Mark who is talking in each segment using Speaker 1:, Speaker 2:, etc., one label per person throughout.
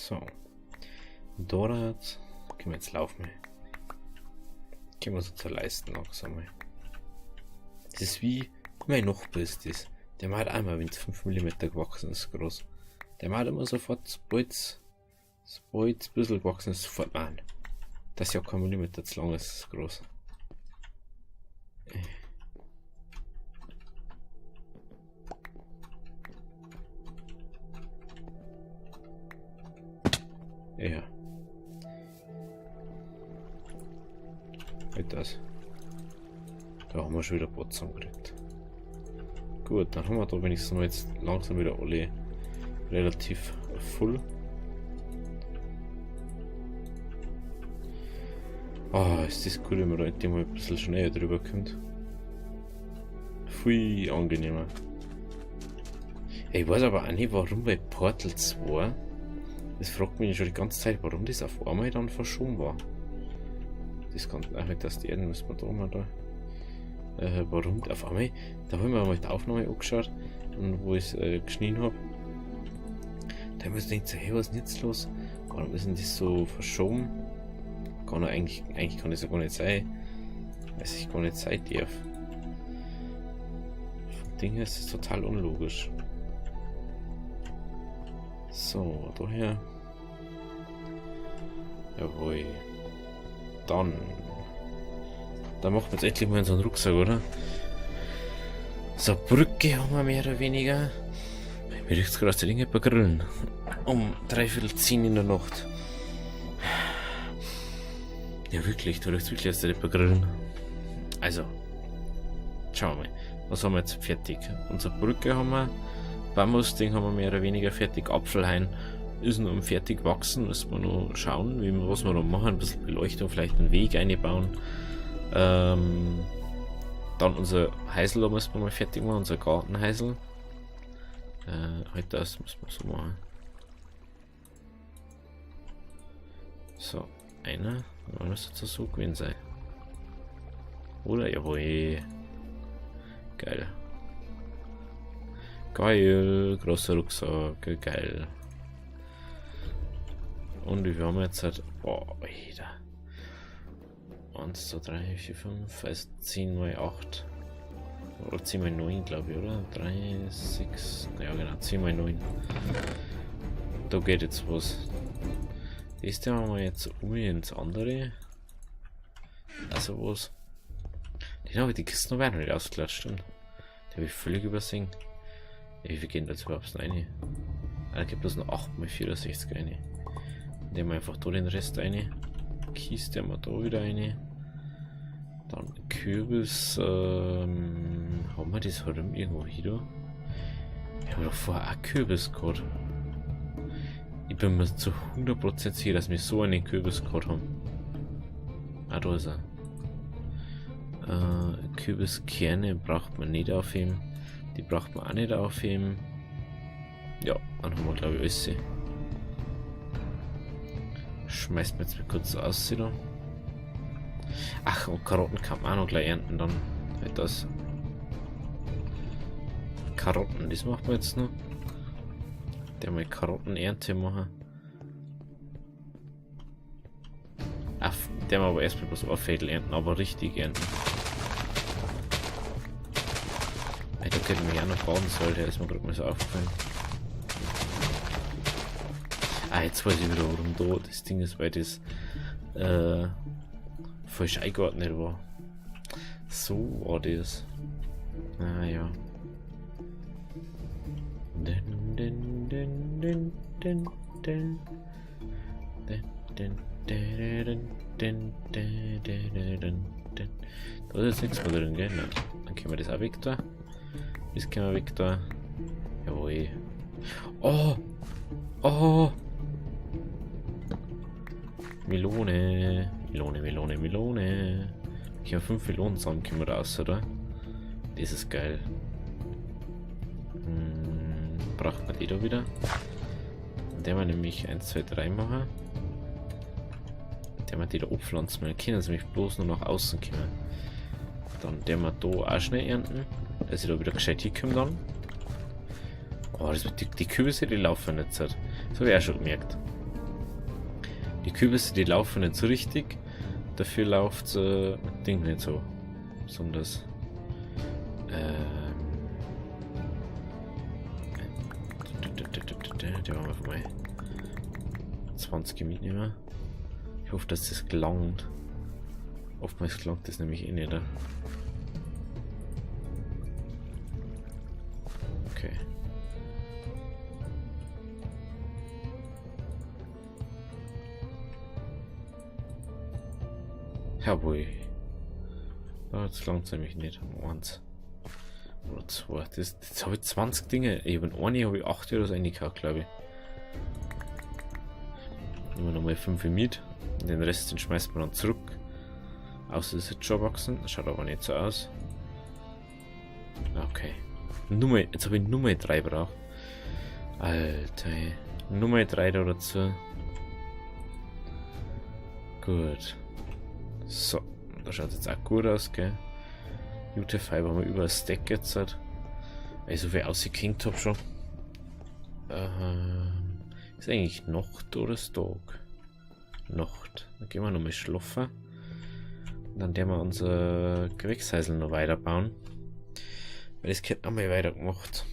Speaker 1: So. Dort können wir jetzt laufen. Können wir uns zur Leisten langsam mal. Das ist wie mein Nachbar ist das. Der macht einmal, wenn es 5 mm gewachsen ist, groß. Der macht immer sofort, sobald es ein bisschen gewachsen ist, sofort an. Das ist ja kein Millimeter zu lang, ist groß. Ja. Halt das. Da haben wir schon wieder Bots gekriegt. Gut, dann haben wir da wenigstens mal jetzt langsam wieder alle relativ voll. Ah, ist das gut, wenn man da endlich mal ein bisschen schneller drüber kommt. Viel angenehmer. Ich weiß aber auch nicht, warum bei Portal 2, das fragt mich schon die ganze Zeit, warum das auf einmal dann verschoben war. Das kann auch nicht erst werden, müssen wir da mal da. Warum auf einmal, da haben wir mal die Aufnahme angeschaut und wo ich es geschnitten habe. Da haben wir uns gedacht, hey, was ist denn jetzt los? Warum ist denn das so verschoben? Kann er eigentlich kann das ja gar nicht sein. Weiß ich gar nicht sein darf. Vom Ding her ist es total unlogisch. So, daher. Jawohl. Dann machen wir jetzt endlich mal so einen Rucksack, oder? So, Brücke haben wir mehr oder weniger. Mir riecht es gerade aus der Dinge bei Grillen. Um 9:45 in der Nacht. Ja, wirklich, du riecht wirklich aus der bei Grillen. Also, schauen wir mal. Was haben wir jetzt fertig? Unsere Brücke haben wir. Bambus-Ding haben wir mehr oder weniger fertig. Apfelhain ist noch fertig wachsen. Müssen wir noch schauen, was wir noch machen. Ein bisschen Beleuchtung, vielleicht einen Weg einbauen. Dann unser Heisel, da müssen wir mal fertig machen. Unser Gartenheisel. Halt das müssen wir so machen. So, einer. Dann müsste es so gewesen sein. Oder? Jawohl. Geil. Geil. Großer Rucksack. Geil. Und wir haben jetzt halt. Boah, Alter. 1, 2, 3, 4, 5, also 10 mal 8. Oder 10 mal 9, glaube ich, oder? 3, 6. Ja, genau, 10 mal 9. Da geht jetzt was. Das haben wir jetzt um ins andere. Also was. Den habe ich die Kisten noch weiter nicht ausgeklatscht, stimmt. Die habe ich völlig übersehen. Ja, wie viel gehen da jetzt überhaupt noch rein? Da gibt es noch 8 mal 64 rein. Nehmen wir einfach da den Rest rein. Kiste haben wir da wieder rein. Dann Kürbis. Haben wir das halt irgendwo hier? Wir haben doch vorher auch Kürbis gehabt. Ich bin mir zu 100% sicher, dass wir so einen Kürbis gehabt haben. Ah, da ist er. Kürbiskerne braucht man nicht aufheben. Die braucht man auch nicht aufheben. Ja, dann haben wir, glaube ich, alles. Schmeißt mir jetzt mal kurz aus, da. Ach, und Karotten kann man auch noch gleich ernten, dann halt das. Karotten, das machen wir jetzt noch. Der mal Karottenernte machen. Ach, der mal aber erstmal was Ohrfädel ernten, aber richtig ernten. Da könnte man ja noch bauen sollen, der ist mir gerade mal so aufgefallen. Ah, jetzt weiß ich wieder, warum da das Ding ist, weil das falsch eingeordnet war. So war das. Ah ja. Da ist jetzt nichts mehr drin, gell? Nein. Dann können wir das auch weg da. Das können wir weg da. Jawohl. Oh! Oh! Melone. Melone, Melone, Melone. Ich habe 5 Melonen zusammen, können wir raus, oder? Das ist geil. Braucht man die da wieder? Der wir nämlich 1, 2, 3 machen. Der wir die da abpflanzen. Wir können nämlich bloß nur nach außen kommen. Dann der wir da auch schnell ernten. Dass ich da wieder gescheit hinkomme dann. Oh, das wird die Kürbisse, die laufen jetzt halt. Das habe ich auch schon gemerkt. Die Kürbisse, die laufen nicht so richtig. Dafür läuft Ding nicht so. Besonders. Die waren wir vorbei. 20 mitnehmen. Ich hoffe, dass das gelangt. Oftmals gelangt das nämlich eh nicht. Okay. Jawohl. Oh, jetzt langt es nämlich nicht. Eins. Oder zwei. Jetzt habe ich 20 Dinge. Eben eine habe ich 8 Euros eingekauft, glaube ich. Nehmen wir nochmal 5 mit. Den Rest den schmeißt man dann zurück. Außer es ist schon wachsen. Das schaut aber nicht so aus. Okay. Jetzt habe ich Nummer 3 braucht. Alter. Nummer 3 da dazu. Gut. So. Da schaut es jetzt auch gut aus, gell? Jute Fiber haben wir über ein Stack jetzt. Also wie ausgeklingt habe schon. Ist eigentlich Nacht oder ist Tag? Nacht. Dann gehen wir nochmal schlafen. Dann werden wir unser Gewächshäusl noch weiterbauen. Weil das hätten wir mal weitergemacht.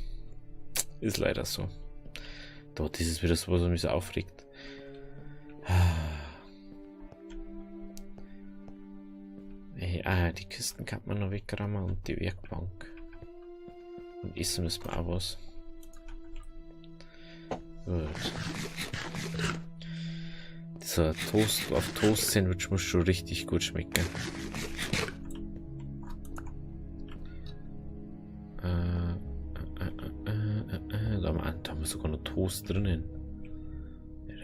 Speaker 1: Ist leider so. Da, das ist wieder so, was mich so aufregt. Ey, die Kisten kann man noch wegrammen und die Werkbank. Und essen müssen wir auch was. Gut. Dieser Toast auf Toast Sandwich muss schon richtig gut schmecken. Da haben wir sogar noch Toast drinnen. Ja,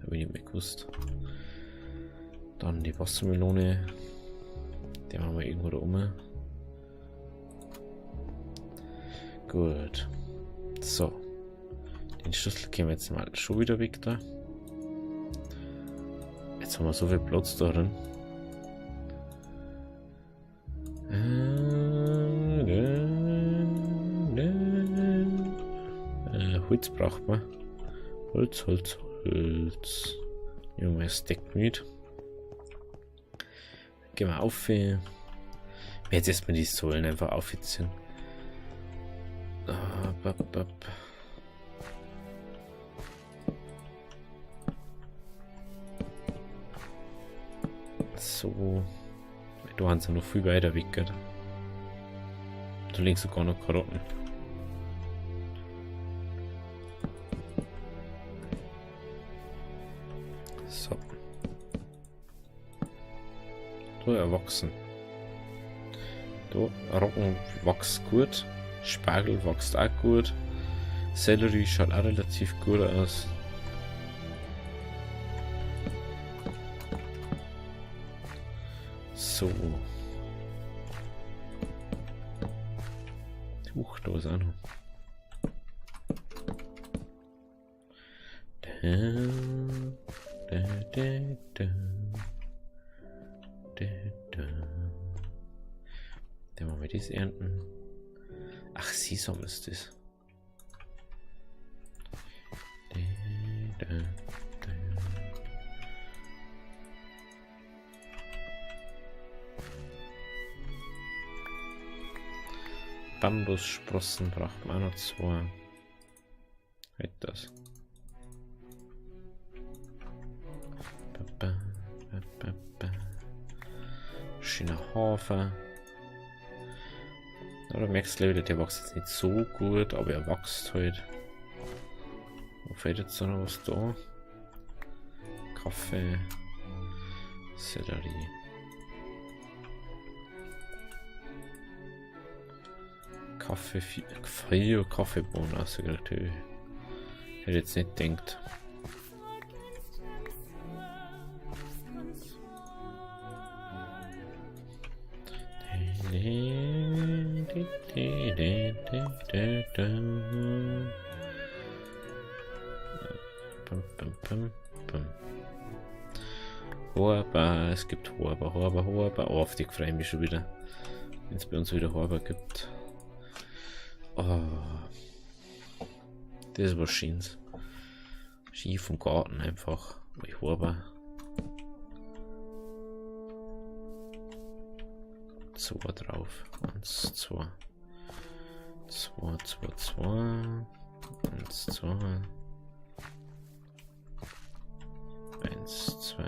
Speaker 1: habe ich nicht mehr gewusst. Dann die Wassermelone. Die machen wir irgendwo da oben. Gut. So. Den Schlüssel können wir jetzt mal schon wieder weg da. Jetzt haben wir so viel Platz da drin. Holz braucht man. Holz. Nehmen wir ein Stack mit. Gehen wir auf. Jetzt erstmal die Säulen einfach aufziehen. So. Da haben sie noch viel weiter weg. Da liegen sogar noch Karotten. So. Da erwachsen. Da Roggen wächst gut. Spargel wächst auch gut. Sellerie schaut auch relativ gut aus. So. Da ist auch noch. Dann machen wir das ernten. Ach, Sesam ist das. Bambussprossen braucht man auch noch 2. Halt das. Schöner Hafer. Da merkst du wieder, der wächst jetzt nicht so gut, aber er wächst halt. Wo fällt jetzt noch was da? Kaffee. Sellerie. Kaffee, frie Kaffeebohnen ausgekriegt. Hätte jetzt nicht gedacht. Horber, es gibt Horber. Oh, auf die freue ich mich schon wieder. Wenn es bei uns wieder Horber gibt. Oh. Das war Schins. Ski vom Garten einfach. Ich habe 2 drauf. 1, 2. 2, 2, 2. 1, 2. 1, 2.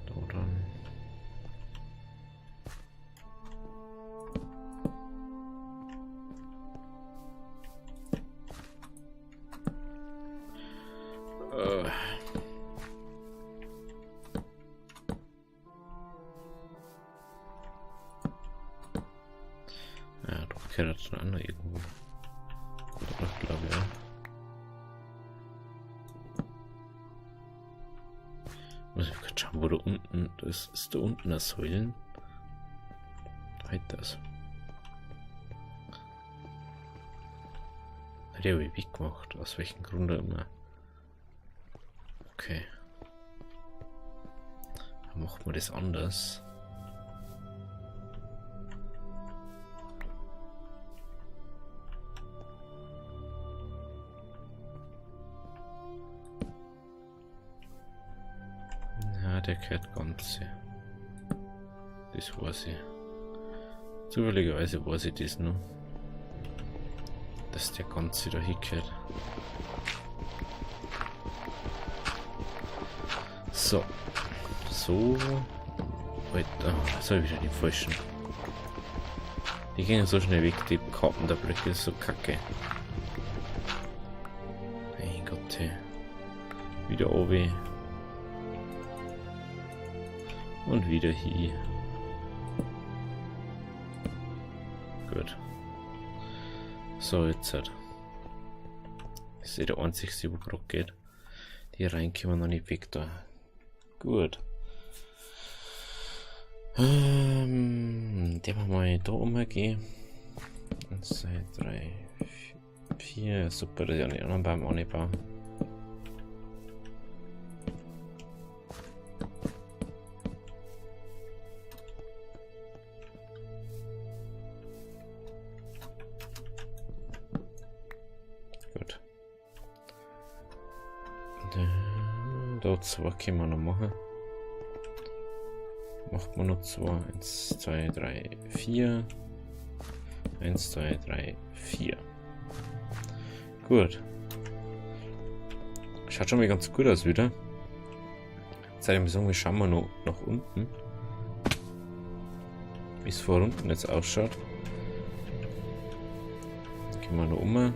Speaker 1: Da dann. Ja, doch gehört schon an irgendwo. Doch, glaube ich, ja. Muss ich gerade schauen, wo da unten, das ist da unten das Säulen. Halt das. Hat er wie weggemacht, aus welchem Grund auch immer. Okay. Dann macht man das anders. Ja, der gehört ganz. Das weiß ich. Zufälligerweise weiß ich das noch. Dass der ganze da hingehört. So. So. Alter, das habe ich wieder den falschen. Die gehen so schnell weg, die Karten der Blöcke ist so kacke. Mein Gott, hey. Wieder oben. Und wieder hier. Gut. So, jetzt halt. Das ist ja der einzige, wo gerade geht. Die rein können wir noch nicht weg da. Gut. Den wir mal da umgehen. 1, 2, 3, 4. Super, dass ich an den anderen Baum auch nicht baue. Gut. Da 2 können wir noch machen. Macht man noch 2. 1, 2, 3, 4. 1, 2, 3, 4. Gut. Schaut schon mal ganz gut aus wieder. Seitdem sagen wir, schauen wir noch nach unten. Wie es vor unten jetzt ausschaut. Gehen wir noch um. Ja,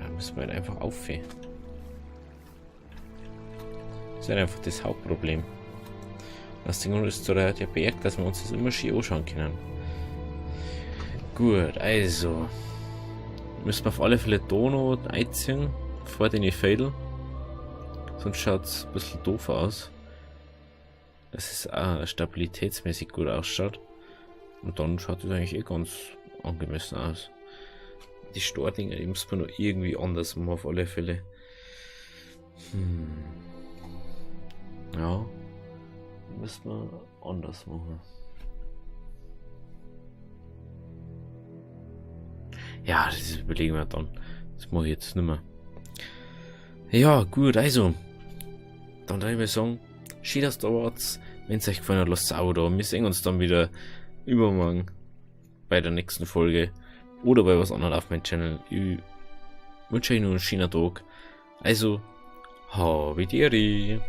Speaker 1: müssen wir halt einfach aufhören. Das ist halt einfach das Hauptproblem. Das Ding ist so der Berg, dass wir uns das immer schön anschauen können. Gut, also. Müssen wir auf alle Fälle da noch einziehen, vor den Fädel. Sonst schaut es ein bisschen doof aus. Dass es auch stabilitätsmäßig gut ausschaut. Und dann schaut es eigentlich eh ganz angemessen aus. Die Stordinger, die muss man noch irgendwie anders machen, auf alle Fälle. Ja, müssen wir anders machen. Ja, das überlegen wir dann. Das mache ich jetzt nicht mehr. Ja, gut, also. Dann würde ich sagen, schön, dass ihr da wart. Wenn es euch gefallen hat, lasst es auch da. Wir sehen uns dann wieder übermorgen bei der nächsten Folge. Oder bei was anderem auf meinem Channel. Ich wünsche euch noch einen schönen Tag. Also, habideri.